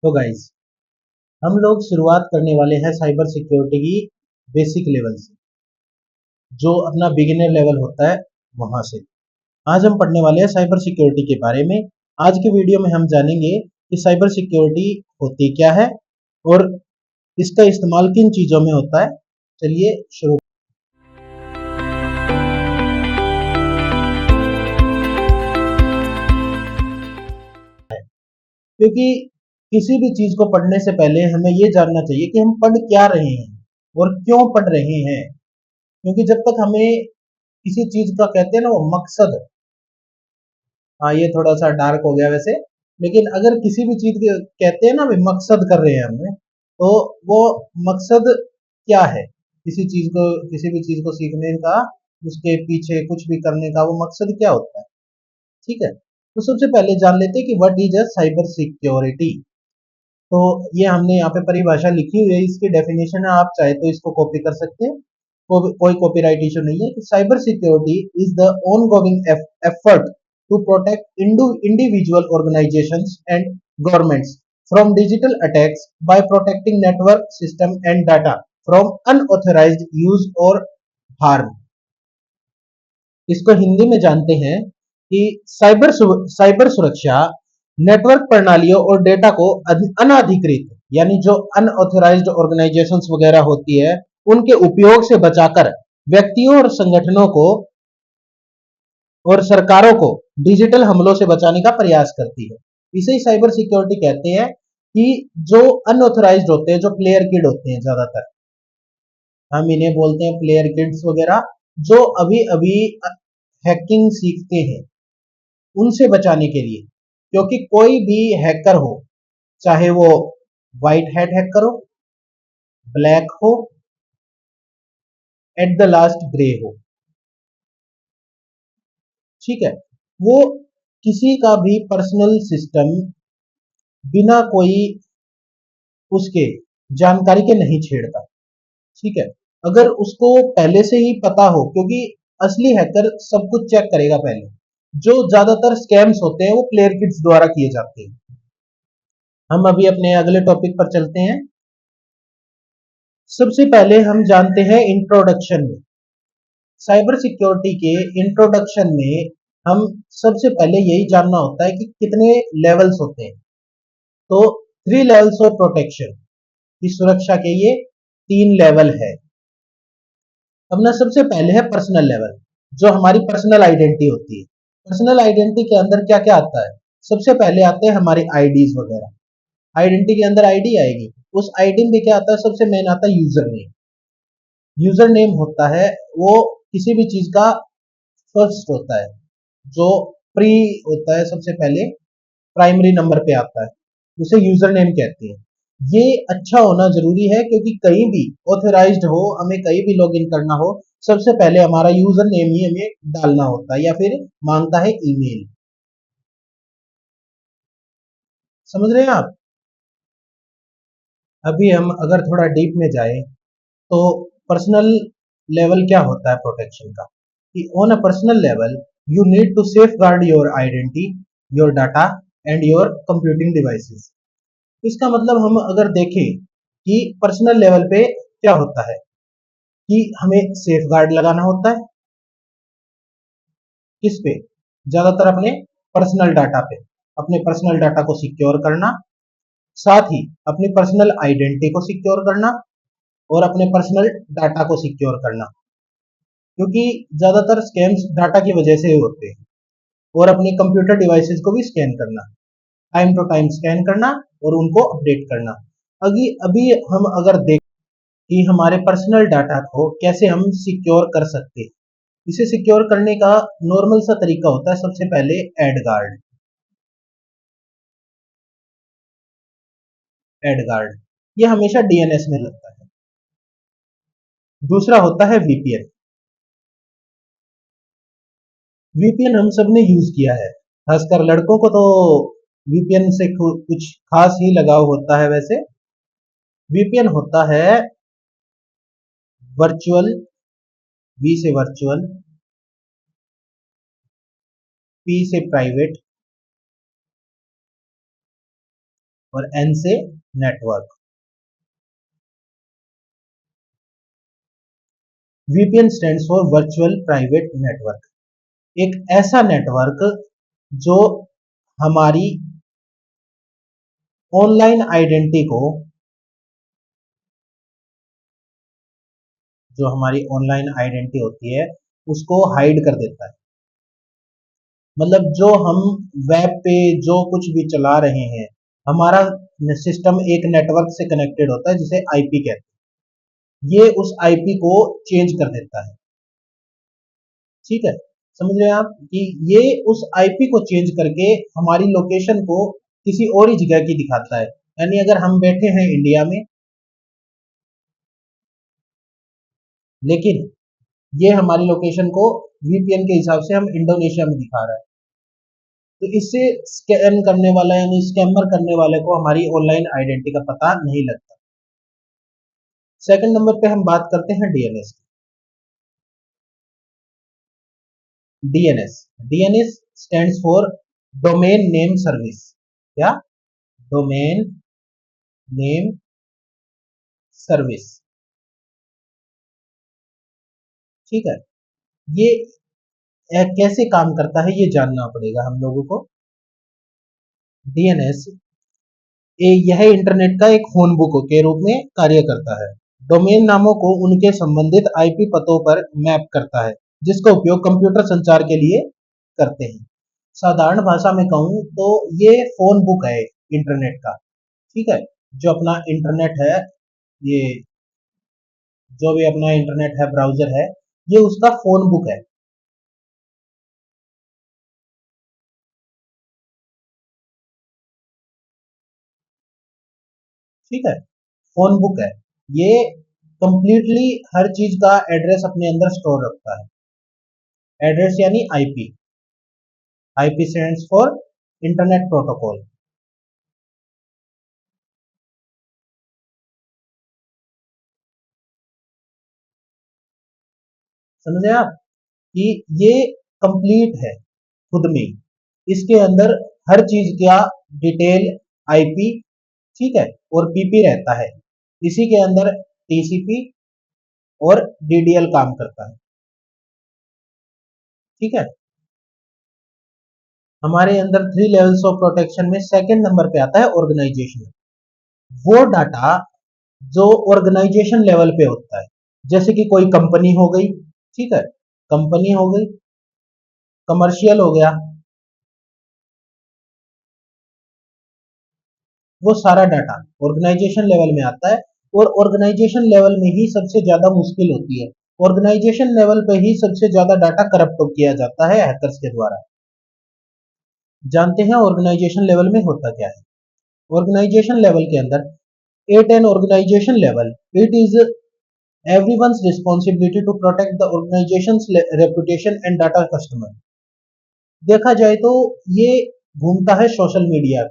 तो गाइज हम लोग शुरुआत करने वाले हैं साइबर सिक्योरिटी की बेसिक लेवल से, जो अपना बिगिनर लेवल होता है वहां से। आज हम पढ़ने वाले हैं साइबर सिक्योरिटी के बारे में। आज के वीडियो में हम जानेंगे कि साइबर सिक्योरिटी होती क्या है और इसका इस्तेमाल किन चीजों में होता है। चलिए शुरू। क्योंकि किसी भी चीज को पढ़ने से पहले हमें ये जानना चाहिए कि हम पढ़ क्या रहे हैं और क्यों पढ़ रहे हैं। क्योंकि जब तक हमें किसी चीज का कहते हैं ना वो मकसद, हाँ ये थोड़ा सा डार्क हो गया वैसे, लेकिन अगर किसी भी चीज के कहते हैं ना भी मकसद कर रहे हैं हमें, तो वो मकसद क्या है किसी चीज को, किसी भी चीज को सीखने का, उसके पीछे कुछ भी करने का वो मकसद क्या होता है। ठीक है, तो सबसे पहले जान लेते हैं कि what is a cyber security. तो ये हमने यहाँ पे परिभाषा लिखी हुई है, इसकी डेफिनेशन है, आप चाहे तो इसको कॉपी कर सकते हैं, कोई कॉपीराइट इशू नहीं है। कि cyber security is the ongoing effort to protect individual organisations and governments from digital attacks by protecting network system and data from unauthorised use or harm. इसको हिंदी में जानते हैं कि साइबर सुरक्षा नेटवर्क प्रणालियों और डेटा को अनाधिकृत, यानी जो अनऑथराइज्ड ऑर्गेनाइजेशंस वगैरह होती है, उनके उपयोग से बचाकर व्यक्तियों और संगठनों को और सरकारों को डिजिटल हमलों से बचाने का प्रयास करती है। इसे ही साइबर सिक्योरिटी कहते हैं। कि जो अनऑथराइज्ड होते हैं, जो प्लेयर किड होते हैं, ज्यादातर हम इन्हें बोलते हैं प्लेयर किड्स वगैरह, जो अभी अभी हैकिंग सीखते हैं, उनसे बचाने के लिए। क्योंकि कोई भी हैकर हो, चाहे वो व्हाइट हैट हैकर हो, ब्लैक हो, एट द लास्ट ग्रे हो, ठीक है, वो किसी का भी पर्सनल सिस्टम बिना कोई उसके जानकारी के नहीं छेड़ता। ठीक है, अगर उसको पहले से ही पता हो, क्योंकि असली हैकर सब कुछ चेक करेगा पहले। जो ज्यादातर स्कैम्स होते हैं वो प्लेयर किड्स द्वारा किए जाते हैं। हम अभी अपने अगले टॉपिक पर चलते हैं। सबसे पहले हम जानते हैं इंट्रोडक्शन में, साइबर सिक्योरिटी के इंट्रोडक्शन में हम सबसे पहले यही जानना होता है कि कितने लेवल्स होते हैं। तो 3 लेवल्स ऑफ प्रोटेक्शन, की सुरक्षा के ये 3 लेवल है। अपना सबसे पहले है पर्सनल लेवल, जो हमारी पर्सनल आइडेंटिटी होती है। पर्सनल आइडेंटिटी के अंदर क्या क्या आता है? सबसे पहले आते हैं हमारी आईडीज वगैरह। आइडेंटिटी के अंदर आईडी आएगी, उस आईडी में क्या आता है? सबसे मेन आता है यूजर नेम। यूजर नेम होता है वो किसी भी चीज का फर्स्ट होता है, जो प्री होता है, सबसे पहले प्राइमरी नंबर पे आता है, उसे यूजर नेम कहते हैं। ये अच्छा होना जरूरी है, क्योंकि कहीं भी ऑथराइज्ड हो, हमें कहीं भी लॉगिन करना हो, सबसे पहले हमारा यूजर नेम ही हमें डालना होता है, या फिर मांगता है ईमेल। समझ रहे हैं आप? अभी हम अगर थोड़ा डीप में जाए, तो पर्सनल लेवल क्या होता है प्रोटेक्शन का? कि on a personal level you need to safeguard your identity, your data and your computing devices. इसका मतलब हम अगर देखें कि पर्सनल लेवल पे क्या होता है, कि हमें सेफ गार्ड लगाना होता है। किस पे? ज्यादातर अपने पर्सनल डाटा पे, अपने पर्सनल डाटा को सिक्योर करना, साथ ही अपनी पर्सनल आइडेंटिटी को सिक्योर करना और अपने पर्सनल डाटा को सिक्योर करना। क्योंकि ज्यादातर स्कैम्स डाटा की वजह से होते हैं। और अपने कंप्यूटर डिवाइसेस को भी स्कैन करना, टाइम टू टाइम स्कैन करना और उनको अपडेट करना। अभी अभी हम अगर देखें कि हमारे पर्सनल डाटा को कैसे हम सिक्योर कर सकते हैं, इसे सिक्योर करने का नॉर्मल सा तरीका होता है। सबसे पहले एडगार्ड, एडगार्ड ये हमेशा डीएनएस में लगता है। दूसरा होता है वीपीएन। वीपीएन हम सब ने यूज किया है, खासकर लड़कों को तो वीपीएन से कुछ खास ही लगाव होता है। वैसे वीपीएन होता है वर्चुअल, वी से वर्चुअल, पी से प्राइवेट, और एन से network. VPN stands for virtual private network. एक ऐसा नेटवर्क जो हमारी ऑनलाइन आइडेंटिटी को जो हमारी ऑनलाइन आइडेंटिटी होती है उसको हाइड कर देता है। मतलब जो हम वेब पे जो कुछ भी चला रहे हैं, हमारा सिस्टम एक नेटवर्क से कनेक्टेड होता है जिसे आईपी कहते हैं। ये उस आईपी को चेंज कर देता है। ठीक है, समझ रहे हैं आप कि ये उस आईपी को चेंज करके हमारी लोकेशन को किसी और ही जगह की दिखाता है। यानी अगर हम बैठे हैं इंडिया में, लेकिन ये हमारी लोकेशन को वीपीएन के हिसाब से हम इंडोनेशिया में दिखा रहा है, तो इससे स्कैम करने वाला यानी स्कैमर करने वाले को हमारी ऑनलाइन आइडेंटिटी का पता नहीं लगता। सेकंड नंबर पे हम बात करते हैं DNS. DNS DNS stands for domain name service. क्या? Domain name service. ठीक है, ये कैसे काम करता है ये जानना पड़ेगा हम लोगों को। डीएनएस यह इंटरनेट का एक फोन बुक के रूप में कार्य करता है। डोमेन नामों को उनके संबंधित आईपी पतों पर मैप करता है, जिसका उपयोग कंप्यूटर संचार के लिए करते हैं। साधारण भाषा में कहूं तो ये फोन बुक है इंटरनेट का। ठीक है, जो अपना इंटरनेट है, ये जो भी अपना इंटरनेट है, ब्राउजर है, ये उसका फोन बुक है। ठीक है, फोन बुक है ये। कंप्लीटली हर चीज का एड्रेस अपने अंदर स्टोर रखता है। एड्रेस यानी IP. IP stands for internet protocol. समझे आप कि ये कंप्लीट है खुद में। इसके अंदर हर चीज का डिटेल, आईपी, ठीक है, और पीपी रहता है। इसी के अंदर टीसीपी और डीडीएल काम करता है। ठीक है, हमारे अंदर 3 लेवल्स ऑफ प्रोटेक्शन में सेकंड नंबर पे आता है ऑर्गेनाइजेशन। वो डाटा जो ऑर्गेनाइजेशन लेवल पे होता है, जैसे कि कोई कंपनी हो गई, ठीक है, कंपनी हो गई, कमर्शियल हो गया, वो सारा डाटा ऑर्गेनाइजेशन लेवल में आता है। और ऑर्गेनाइजेशन लेवल में ही सबसे ज्यादा मुश्किल होती है। ऑर्गेनाइजेशन लेवल पे ही सबसे ज्यादा डाटा करप्ट किया जाता है हैकर्स के द्वारा। जानते हैं ऑर्गेनाइजेशन लेवल में होता क्या है? ऑर्गेनाइजेशन लेवल के अंदर at an organisation level it is everyone's responsibility to protect the organization's reputation and data customer। देखा जाए तो ये घूमता है सोशल मीडिया।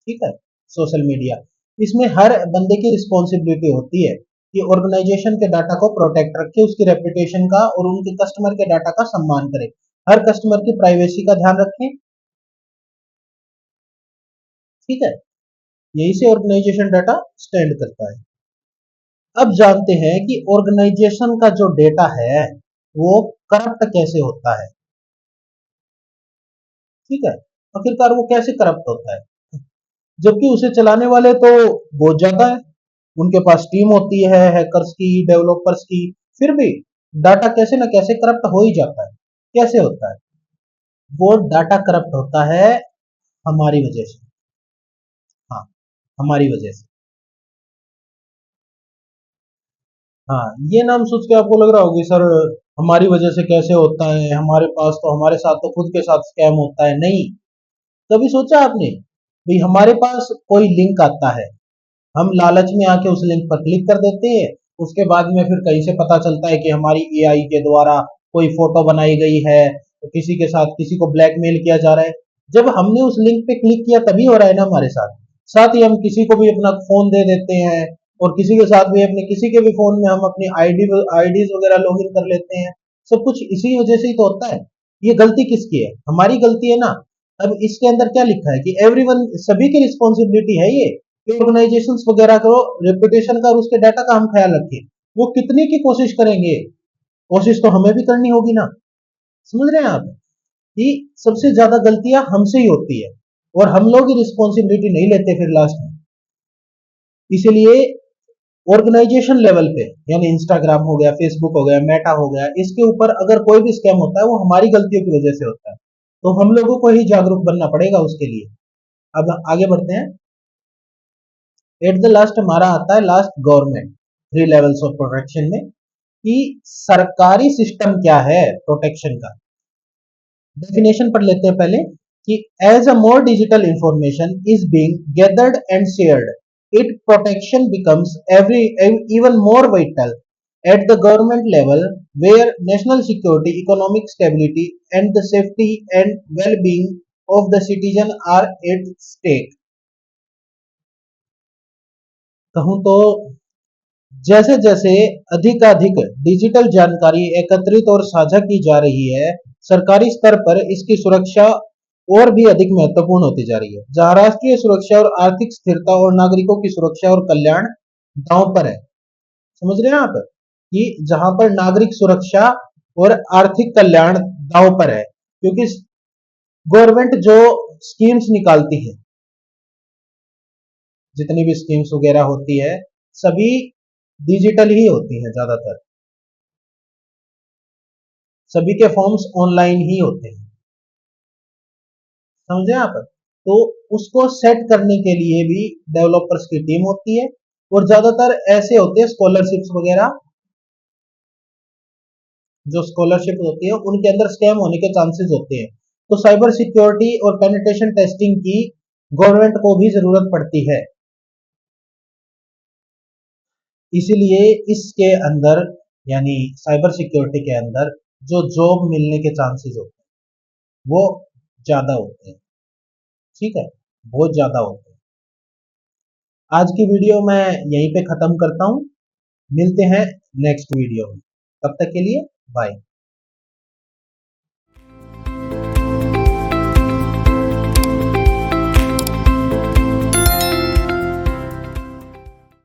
ठीक है, सोशल मीडिया, इसमें हर बंदे की रिस्पॉन्सिबिलिटी होती है कि ऑर्गेनाइजेशन के डाटा को प्रोटेक्ट रखे, उसकी रेपुटेशन का और उनके कस्टमर के डाटा का सम्मान करे, हर कस्टमर की प्राइवेसी का ध्यान रखें। ठीक है, यही से ऑर्गेनाइजेशन डाटा स्टैंड करता है। अब जानते हैं कि ऑर्गेनाइजेशन का जो डेटा है वो करप्ट कैसे होता है। ठीक है, आखिरकार वो कैसे करप्ट होता है? जबकि उसे चलाने वाले तो बहुत ज्यादा है, उनके पास टीम होती है हैकर्स की, डेवलपर्स की, फिर भी डाटा कैसे ना कैसे करप्ट हो ही जाता है। कैसे होता है? वो डाटा करप्ट होता है हमारी वजह से। हाँ, हमारी वजह से। हाँ, ये नाम सोच के आपको लग रहा होगा सर हमारी वजह से कैसे होता है, हमारे पास तो हमारे साथ तो खुद के साथ स्कैम होता है। नहीं, कभी सोचा आपने भाई हमारे पास कोई लिंक आता है, हम लालच में आके उस लिंक पर क्लिक कर देते हैं, उसके बाद में फिर कहीं से पता चलता है कि हमारी एआई के द्वारा कोई फोटो बनाई गई है, तो किसी के साथ किसी को ब्लैकमेल किया जा रहा है। जब हमने उस लिंक पे क्लिक किया तभी हो रहा है ना हमारे साथ। साथ ही हम किसी को भी अपना फोन दे देते हैं और किसी के साथ भी अपने किसी के भी फोन में हम अपनी आईडीज वगैरह लॉगिन कर लेते हैं। सब कुछ इसी वजह से ही तो होता है। ये गलती किसकी है? हमारी गलती है ना। अब इसके अंदर क्या लिखा है कि एवरीवन, सभी की रिस्पॉन्सिबिलिटी है ये कि ऑर्गेनाइजेशंस वगैरह को रेपुटेशन का और उसके डाटा का हम ख्याल रखें। वो कितने की कोशिश करेंगे, कोशिश तो हमें भी करनी होगी ना। समझ रहे हैं आप कि सबसे ज्यादा गलतियां हमसे ही होती है और हम लोग ही रिस्पॉन्सिबिलिटी नहीं लेते फिर लास्ट में। इसीलिए ऑर्गेनाइजेशन लेवल पे, यानी इंस्टाग्राम हो गया, फेसबुक हो गया, मेटा हो गया, इसके ऊपर अगर कोई भी स्कैम होता है वो हमारी गलतियों की वजह से होता है, तो हम लोगों को ही जागरूक बनना पड़ेगा उसके लिए। अब आगे बढ़ते हैं। एट द लास्ट हमारा आता है last government, three levels of protection में, कि सरकारी सिस्टम क्या है प्रोटेक्शन का। डेफिनेशन पढ़ लेते हैं पहले कि as a more digital information is being gathered and shared, it protection becomes every even more vital at the government level, where national security, economic stability, and the safety and well-being of the citizen are at stake. कहूं तो जैसे जैसे अधिकाधिक digital जानकारी एकत्रित और साझा की जा रही है, सरकारी स्तर पर इसकी सुरक्षा और भी अधिक महत्वपूर्ण होती जा रही है, जहां राष्ट्रीय सुरक्षा और आर्थिक स्थिरता और नागरिकों की सुरक्षा और कल्याण दांव पर है। समझ रहे हैं आप कि जहां पर नागरिक सुरक्षा और आर्थिक कल्याण दांव पर है, क्योंकि गवर्नमेंट जो स्कीम्स निकालती है, जितनी भी स्कीम्स वगैरह होती है, सभी डिजिटल ही होती है, ज्यादातर सभी के फॉर्म्स ऑनलाइन ही होते हैं। समझे आप? तो उसको सेट करने के लिए भी डेवलपर्स की टीम होती है, और ज्यादातर ऐसे होते हैं स्कॉलरशिप्स वगैरह, जो स्कॉलरशिप होती है उनके अंदर स्कैम होने के चांसेस होते हैं। तो साइबर सिक्योरिटी और पेनिट्रेशन टेस्टिंग की गवर्नमेंट को भी जरूरत पड़ती है। इसीलिए इसके अंदर, यानी साइबर सिक्योरिटी के अंदर, जो जॉब मिलने के चांसेस होते हैं वो ज्यादा होते हैं। ठीक है, बहुत ज्यादा होते हैं। आज की वीडियो मैं यहीं पे खत्म करता हूं, मिलते हैं नेक्स्ट वीडियो में, तब तक के लिए बाय।